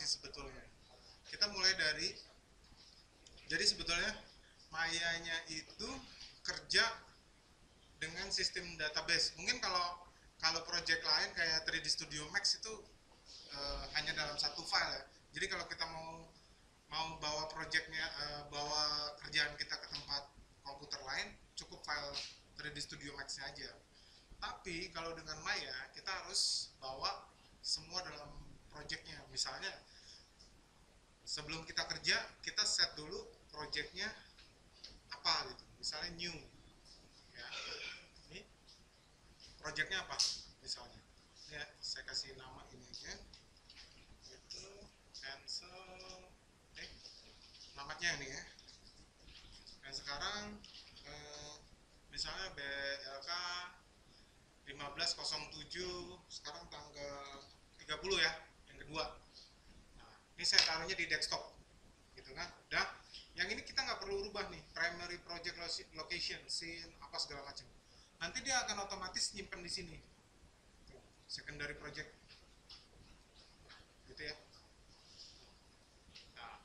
sih sebetulnya. Kita mulai dari, jadi sebetulnya Maya-nya itu kerja dengan sistem database. Mungkin kalau kalau project lain kayak 3D Studio Max itu hanya dalam satu file ya. Jadi kalau kita mau mau bawa projectnya, bawa kerjaan kita ke tempat komputer lain, cukup file 3D Studio Max-nya aja. Tapi kalau dengan Maya kita harus bawa semua dalam projectnya. Misalnya sebelum kita kerja kita set dulu projectnya apa gitu. Misalnya new, ya. Ini projectnya apa? Misalnya, ya saya kasih nama ini aja. Itu cancel. Alamatnya ini ya. Dan sekarang misalnya BLK 1507, sekarang tanggal 30 ya, yang kedua. Nah, ini saya taruhnya di desktop, gitu kan. Udah, yang ini kita nggak perlu rubah nih, primary project location, scene, apa segala macam. Nanti dia akan otomatis nyimpen di sini. Tuh, secondary project, gitu ya. Nah,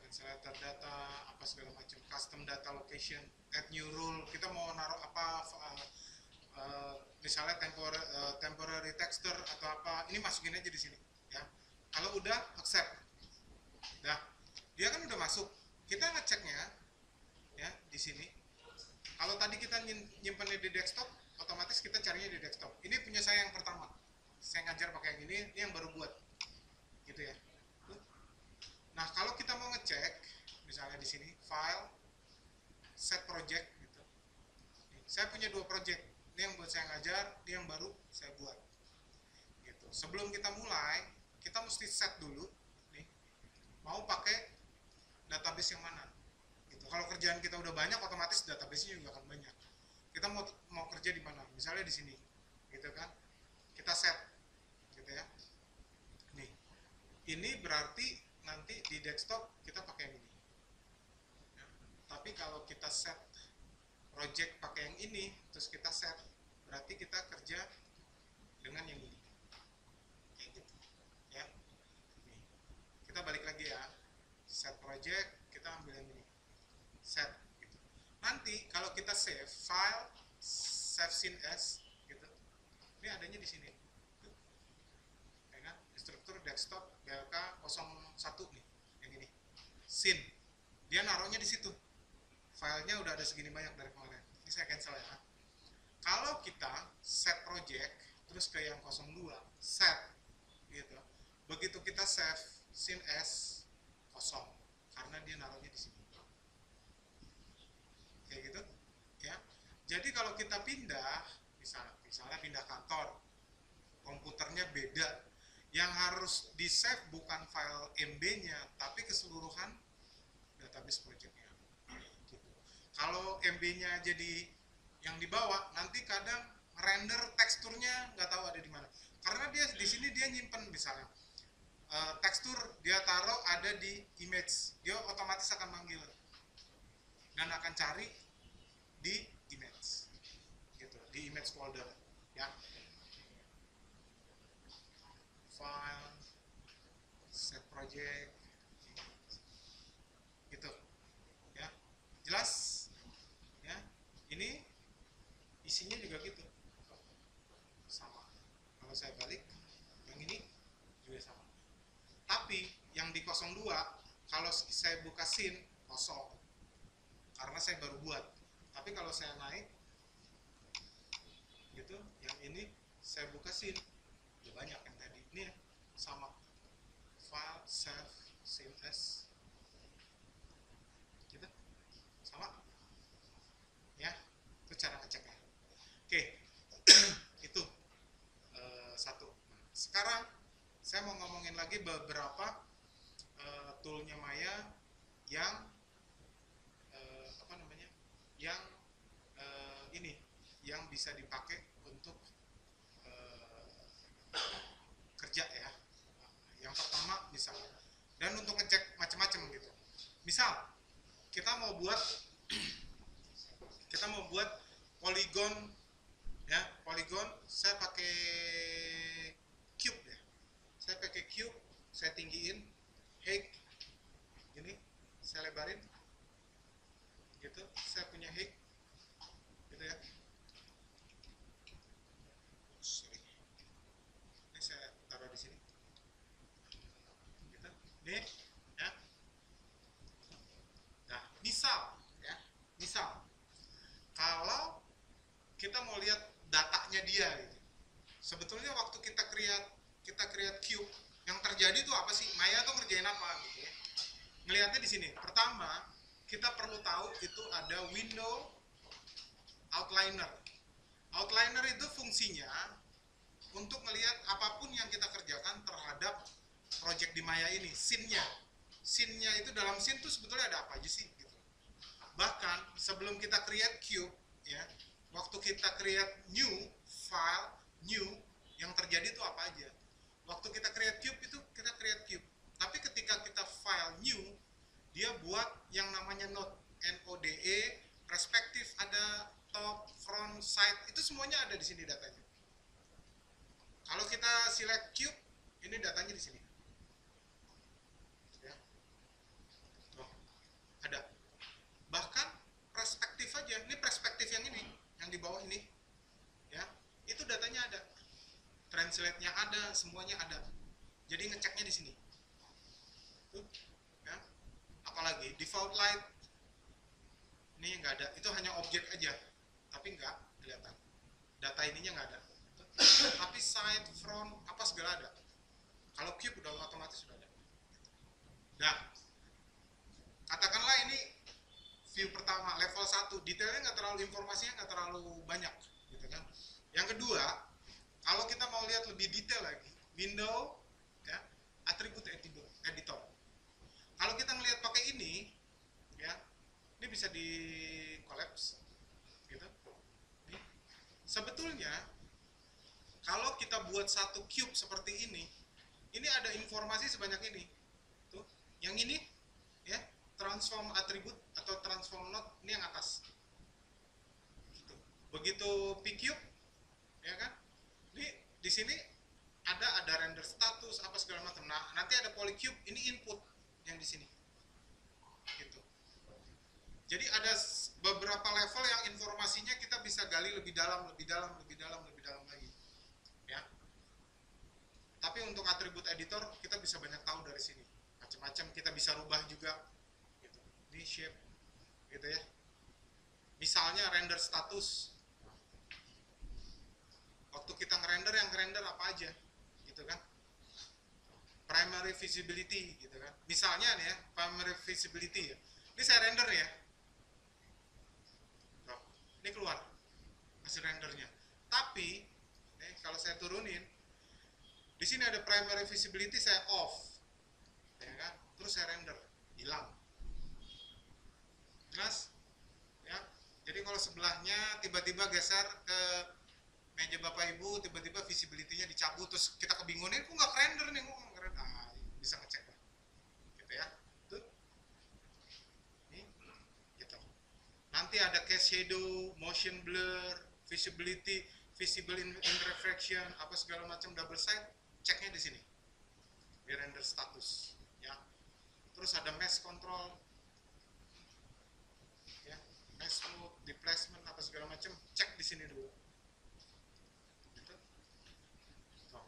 translator data, apa segala macam, custom data location, add new rule, kita mau naruh apa, misalnya temporary texture atau apa, ini masukin aja di sini ya. Kalau udah accept, dah dia kan udah masuk, kita ngeceknya ya di sini. Kalau tadi kita nyimpennya di desktop, otomatis kita carinya di desktop. Ini punya saya yang pertama, saya ngajar pakai yang ini yang baru buat gitu ya. Nah kalau kita mau ngecek, misalnya di sini file set project gitu. Saya punya dua project, ini yang buat saya ngajar, ini yang baru saya buat gitu. Sebelum kita mulai, kita mesti set dulu nih, mau pakai database yang mana gitu. Kalau kerjaan kita udah banyak, otomatis database-nya juga akan banyak. Kita mau kerja di mana, misalnya di sini gitu kan, kita set gitu ya. Nih, ini berarti nanti di desktop kita pakai yang ini ya. Tapi kalau kita set project pakai yang ini, terus kita set, berarti kita kerja dengan yang ini kayak gitu ya. Nih, kita balik lagi ya, set project, kita ambil yang ini, set gitu. Nanti kalau kita save file, save scene as gitu, ini adanya di sini tuh, ya kan, struktur desktop BLK 01 nih, yang ini scene, dia naruhnya di situ, filenya udah ada segini banyak dari kemarin. Ini saya cancel ya. Kalau kita set project terus ke yang 02 set gitu, begitu kita save scene as kosong karena dia naruhnya di sini kayak gitu ya. Jadi kalau kita pindah, misalnya pindah kantor, komputernya beda, yang harus di save bukan file MB-nya tapi keseluruhan database projectnya gitu. Kalau MB-nya jadi yang dibawa, nanti kadang render teksturnya nggak tahu ada di mana, karena dia di sini dia nyimpen misalnya tekstur, dia taruh ada di image, dia otomatis akan manggil dan akan cari di image gitu, di image folder ya. File, set project gitu ya, jelas ya. Ini isinya juga gitu sama. Kalau saya balik yang ini juga sama, tapi yang di 02 kalau saya buka scene kosong karena saya baru buat. Tapi kalau saya naik gitu, yang ini saya buka scene, udah banyak yang tadi. Ini ya, sama file save scene as gitu, sama ya. Itu cara ngeceknya. Oke. Itu satu. Sekarang saya mau ngomongin lagi beberapa toolnya Maya yang apa namanya, yang ini yang bisa dipakai untuk kerja ya. Yang pertama misalnya, dan untuk ngecek macam-macam gitu. Misal kita mau buat polygon ya, polygon saya pakai cube ya. Saya pakai cube, saya ngelihatnya di sini. Pertama, kita perlu tahu itu ada window outliner. Outliner itu fungsinya untuk melihat apapun yang kita kerjakan terhadap project di Maya ini, scene-nya. Scene-nya itu dalam scene itu sebetulnya ada apa aja sih? Gitu. Bahkan sebelum kita create cube, ya, waktu kita create new file, new, yang terjadi itu apa aja? Waktu kita create cube itu kita create cube. Tapi ketika kita file new, dia buat yang namanya node, NODE, perspektif ada, top, front, side, itu semuanya ada di sini datanya. Kalau kita select cube, ini datanya di sini. Ya. Tuh, ada. Bahkan perspektif aja, ini perspektif yang ini, yang di bawah ini, ya, itu datanya ada. Translate-nya ada, semuanya ada. Jadi ngeceknya di sini. Tuh, ya. Apalagi default light, ini nggak ada, itu hanya objek aja, tapi nggak kelihatan. Data ininya nggak ada. Tapi side, front, apa segala ada. Kalau cube udah otomatis sudah ada. Nah, katakanlah ini view pertama, level 1, detailnya nggak terlalu, informasinya nggak terlalu banyak, gitu kan. Yang kedua, kalau kita mau lihat lebih detail lagi, window, ya, attribute editor. Kalau kita ngelihat pakai ini, ya, ini bisa di collapse, gitu. Sebetulnya kalau kita buat satu cube seperti ini ada informasi sebanyak ini. Tuh, yang ini, ya, transform attribute atau transform node, ini yang atas. Gitu. Begitu pcube, ya kan? Di sini ada render status apa segala macam. Nah, nanti ada polycube, ini input yang di sini. Gitu. Jadi ada beberapa level yang informasinya kita bisa gali lebih dalam lagi. Ya. Tapi untuk atribut editor kita bisa banyak tahu dari sini. Macam-macam kita bisa rubah juga. Gitu. Ini shape, gitu ya. Misalnya render status. Waktu kita ngerender, yang ngerender apa aja, gitu kan? Primary visibility, gitu kan? Misalnya nih ya, primary visibility ya. Ini saya render ya. Ini keluar hasil rendernya. Tapi kalau saya turunin, di sini ada primary visibility, saya off, ya kan? Terus saya render, hilang. Jelas? Ya. Jadi kalau sebelahnya tiba-tiba geser ke meja Bapak Ibu, tiba-tiba visibility-nya dicabut, terus kita kebingungan, kok nggak render nih, kok nggak render? Ah, bisa ngecek lah, gitu ya. Tuh, ini, gitu. Nanti ada cast shadow, motion blur, visibility, visible in refraction, apa segala macam, double side, ceknya di sini. Di render status, ya. Terus ada mesh control, ya, mesh mode, displacement, apa segala macam, cek di sini dulu. Gitu. Tuh,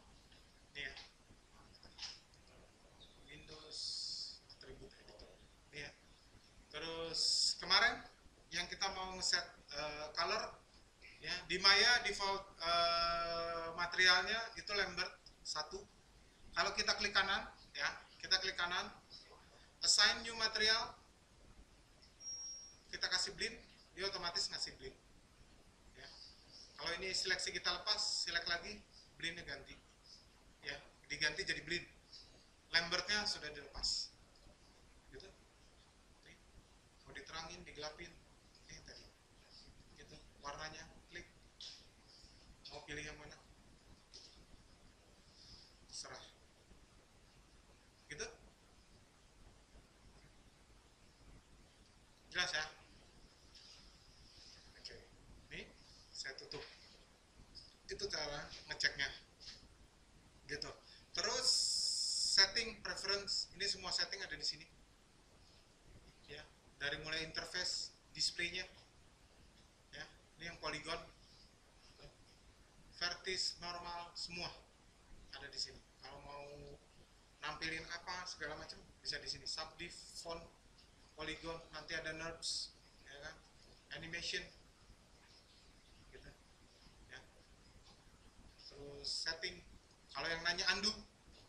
ini ya. Windows attribute editor, ini ya. Terus kemarin yang kita mau ngeset color, ya, di Maya default materialnya itu Lambert 1. Kalau kita klik kanan, ya, kita klik kanan, assign new material, kita kasih blend, dia otomatis ngasih blend. Ya. Kalau ini seleksi kita lepas, select lagi, blendnya ganti, ya, diganti jadi blend. Lambertnya sudah dilepas, gitu. Nih, mau diterangin, digelapin, tadi, gitu. Warnanya, klik, mau pilih yang mana, serah. Gitu. Jelas ya? Oke. Ini saya tutup. Itu cara ngeceknya. Gitu. Terus setting preference, ini semua setting ada di sini. Ya, dari mulai interface, displaynya. Ya, ini yang polygon, vertex, normal, semua ada di sini. Kalau mau nampilin apa segala macam bisa di sini. Subdiv, font, polygon, nanti ada NURBS, ya kan? Animation, gitu. Ya. Terus setting. Kalau yang nanya undo, gitu.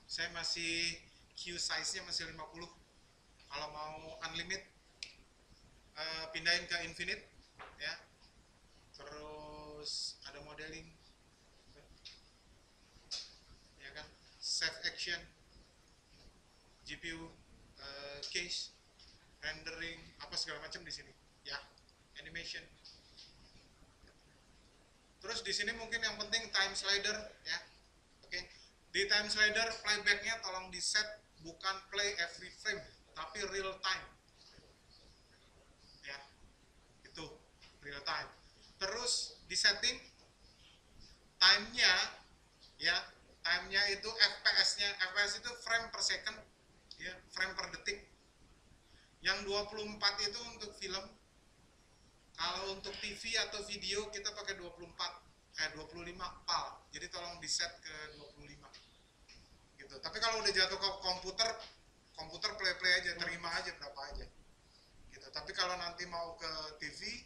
Saya masih queue size-nya masih 50. Kalau mau unlimited, pindahin ke infinite, ya. Terus ada modeling, ya kan, save action, GPU, cache, rendering, apa segala macam di sini, ya, animation. Terus di sini mungkin yang penting time slider, ya. Oke, di time slider playbacknya tolong di set bukan play every frame, tapi real time, ya, itu real time. Terus di setting time-nya, ya, time-nya itu FPS-nya, FPS itu frame per second, ya, frame per detik. Yang 24 itu untuk film. Kalau untuk TV atau video kita pakai 25 PAL. Jadi tolong di set ke 25. Gitu. Tapi kalau udah jatuh ke komputer play aja, terima aja berapa aja. Gitu. Tapi kalau nanti mau ke TV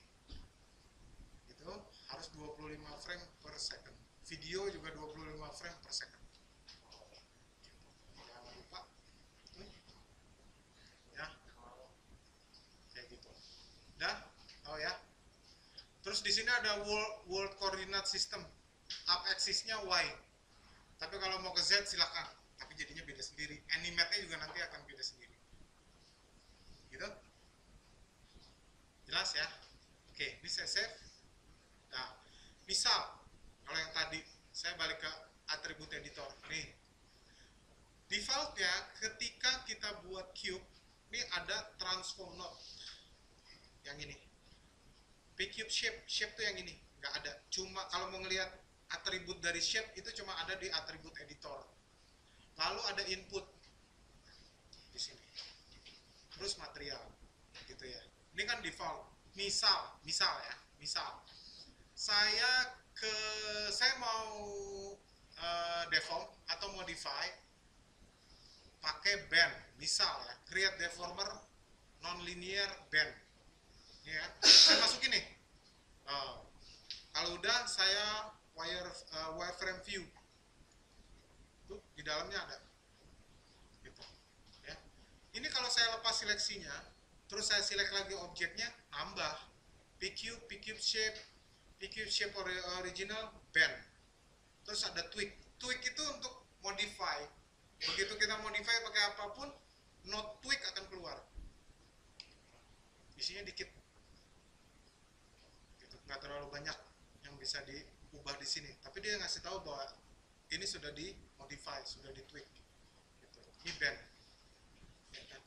itu harus 25 frame per second. Video juga 25 frame per second. Jangan lupa. Ya. Kayak gitu. Dah? Oh ya. Terus di sini ada world coordinate system. Up axis-nya Y. Tapi kalau mau ke Z silakan. Tapi jadinya beda sendiri. Animate-nya juga nanti akan beda sendiri. Gitu? Jelas ya? Oke, ini saya save. Nah, misal kalau yang tadi saya balik ke atribut editor. Nih. Default-nya ketika kita buat cube, ini ada transform node. Yang ini. P-cube shape tuh yang ini, nggak ada. Cuma kalau mau ngelihat atribut dari shape itu cuma ada di atribut editor. Lalu ada input di sini. Terus material, gitu ya. Ini kan default. Misal ya, saya mau deform atau modify pakai band, misal ya, create deformer non-linear band. Ya, saya masukin nih. Kalau udah saya wireframe view. Tuh di dalamnya ada. Gitu. Ya. Ini kalau saya lepas seleksinya, terus saya select lagi objeknya, nambah p-cube shape original band. Terus ada tweak. Tweak itu untuk modify. Begitu kita modify pakai apapun, node tweak akan keluar. Isinya dikit. Nggak terlalu banyak yang bisa diubah di sini, tapi dia ngasih tahu bahwa ini sudah di modify, sudah di tweak gitu. Ini band ya kan?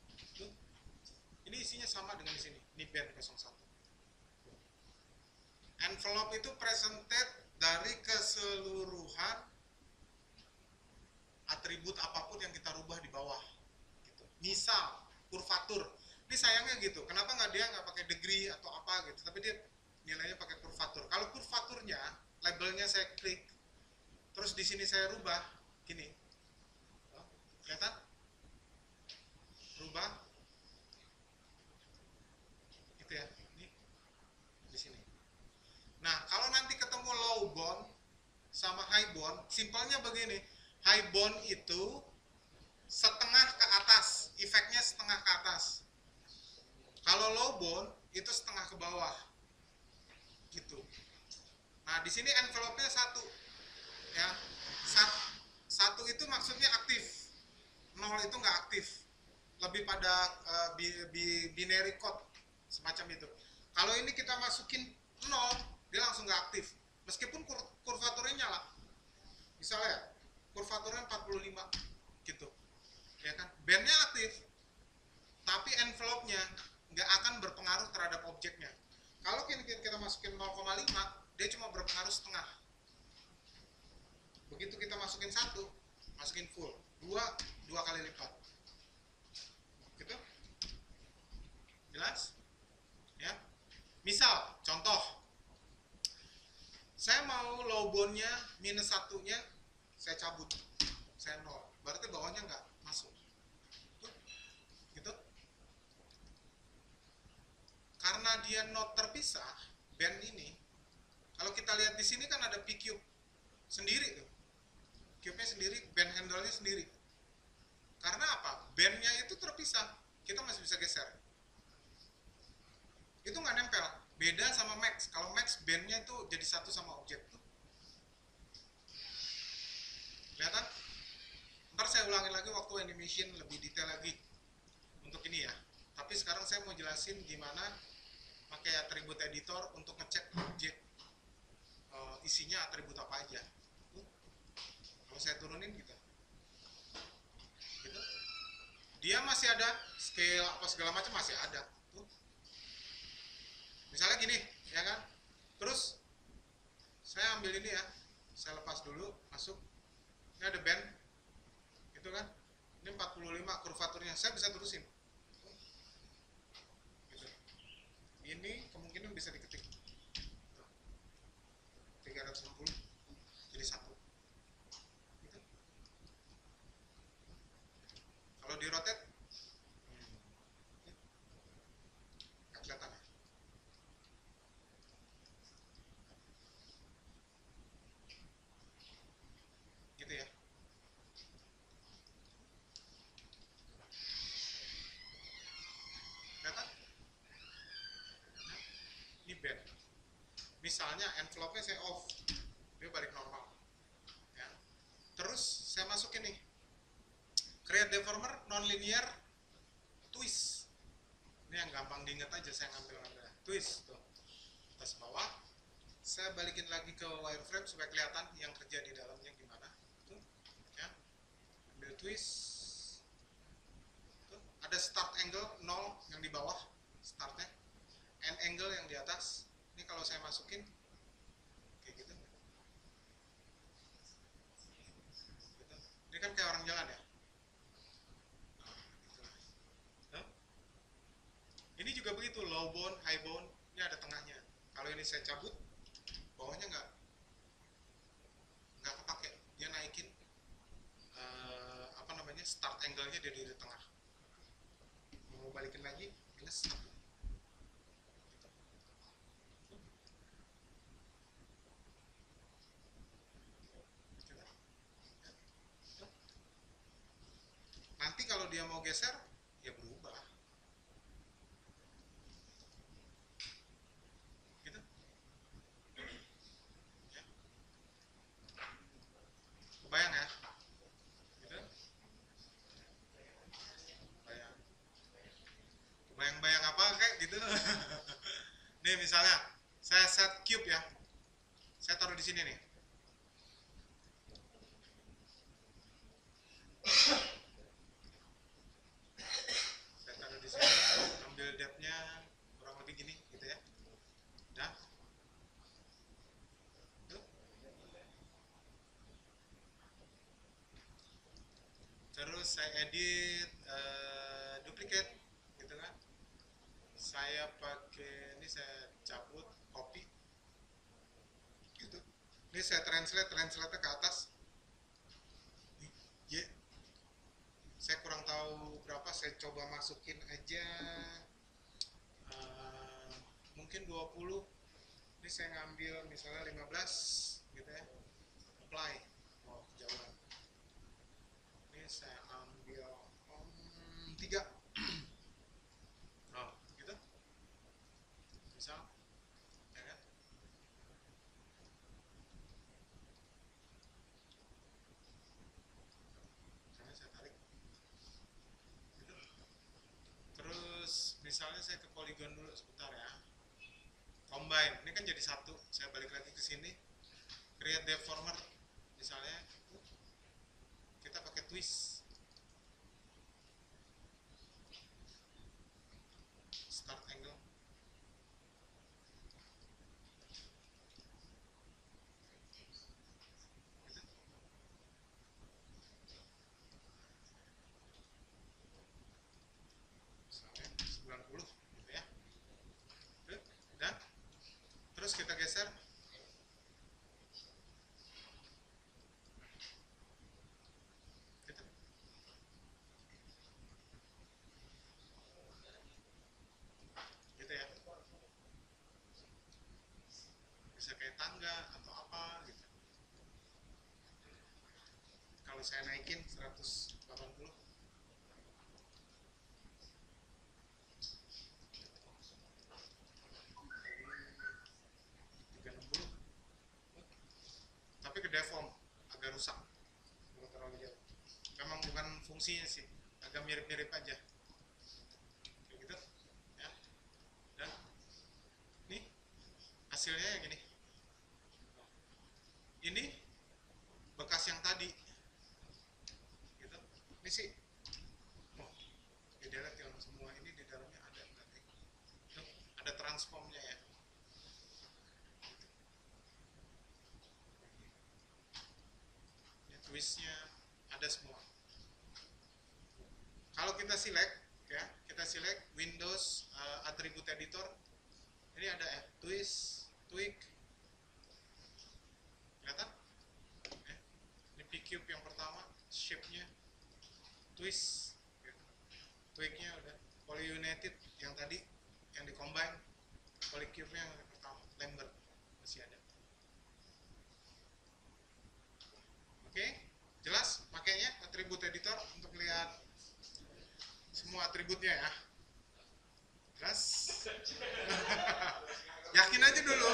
Ini isinya sama dengan di sini, ini band 01. Envelope itu presented dari keseluruhan atribut apapun yang kita rubah di bawah gitu. Misal kurvatur, ini sayangnya gitu, kenapa dia nggak pakai degree atau apa gitu, tapi dia nilainya pakai kurvatur. Kalau kurvaturnya, labelnya saya klik, terus di sini saya rubah, gini, kelihatan? Rubah, gitu ya, ini di sini. Nah, kalau nanti ketemu low bound sama high bound, simpelnya begini, high bound itu setengah ke atas, efeknya setengah ke atas. Kalau low bound itu setengah ke bawah. Gitu. Nah, di sini envelope-nya 1. Ya. 1 itu maksudnya aktif. 0 itu nggak aktif. Lebih pada binary code semacam itu. Kalau ini kita masukin 0, dia langsung nggak aktif. Meskipun kurvaturnya nyala. Misalnya kurvaturnya 45 gitu. Ya kan? Bandnya aktif. Tapi envelope-nya nggak akan berpengaruh terhadap objeknya. Kalau kita masukin 0,5, dia cuma berpengaruh setengah. Begitu kita masukin 1, masukin full. 2 kali lipat. Gitu? Jelas? Ya. Misal, contoh. Saya mau low bound-nya minus 1-nya, saya cabut. Saya 0. Berarti bawahnya nggak masuk. Gitu? Karena dia not terpisah, band ini, kalau kita lihat di sini kan ada p-cube sendiri tuh, cube-nya sendiri, band handle-nya sendiri. Karena apa? Bandnya itu terpisah, kita masih bisa geser. Itu nggak nempel. Beda sama Max. Kalau Max bandnya itu jadi satu sama objek. Kelihatan? Ntar saya ulangi lagi waktu animation lebih detail lagi untuk ini ya. Tapi sekarang saya mau jelasin gimana pakai atribut editor untuk ngecek objek isinya atribut apa aja. Kalau saya turunin gitu. Gitu. Dia masih ada scale apa segala macam masih ada. Tuh. Misalnya gini, ya kan? Terus saya ambil ini ya. Saya lepas dulu, masuk. Ini ada band. Gitu kan? Ini 45 kurvaturnya. Saya bisa terusin. Gitu. Ini kemungkinan bisa diketik. 360 jadi satu. Gitu. Kalau di rotate nggak kelihatan ya. Gitu ya. Kelihatan? Ini band. Misalnya envelope-nya saya off, dia balik normal. Ya. Terus saya masukin nih, create deformer non-linear twist. Ini yang gampang diingat aja, saya ngambil twist tuh atas bawah. Saya balikin lagi ke wireframe supaya kelihatan yang kerja di dalamnya gimana. Tuh, ya. Ambil twist. Tuh, ada start angle 0 yang di bawah startnya, end angle yang di atas. Ini kalau saya masukin kayak gitu. Gitu. Ini kan kayak orang jalan ya. Nah, ini juga begitu, low bound, high bound, ini ada tengahnya. Kalau ini saya cabut, bawahnya nggak kepake. Dia naikin apa namanya start angle-nya dia di tengah. Mau balikin lagi, ini start. Nanti kalau dia mau geser, ya berubah. Gitu. Ya. Kebayang ya? Gitu. Kebayang. Kebayang-bayang apa kayak gitu. Nih misalnya, saya set cube ya. Saya taruh di sini nih. Saya taruh di sini, ambil depth-nya kurang lebih gini gitu ya. Udah. Tuh. Terus saya edit duplicate gitu kan. Saya pakai ini, saya cabut copy gitu. Ini saya translate ke atas. Y. Saya kurang tahu berapa, saya coba masukin aja mungkin 20. Ini saya ngambil misalnya 15 gitu ya. Apply. Oh, kejauhan. Ini saya ambil 3. Oh, gitu. Misal, ya kan? Saya tarik. Gitu. Terus misalnya saya ke polygon dulu sebentar ya. Combine, ini kan jadi satu. Saya balik lagi ke sini. Create deformer misalnya. Kita pakai twist. Start angle. Gitu. Misalnya 90 gitu ya. Dan terus kita geser. Gitu. Gitu ya. Bisa kayak tangga atau apa gitu. Kalau saya naikin 180. fungsinya sih agak mirip-mirip aja kayak gitu ya. Dan nih hasilnya yang gini, ini bekas yang tadi gitu. Ini sih di delete yang semua ini di dalamnya ada berarti tuh, ada transformnya ya. Ini twistnya ada semua. Kalau kita select ya, kita select Windows Attribute Editor, ini ada twist, tweak, kelihatan? Ini P-Cube yang pertama, shape-nya, twist, tweak-nya udah, polyunited yang tadi, yang di-combine, polycube-nya yang pertama, Lambert, masih ada. Oke, jelas makanya Attribute Editor untuk lihat semua atributnya ya. Jelas? Yakin aja dulu.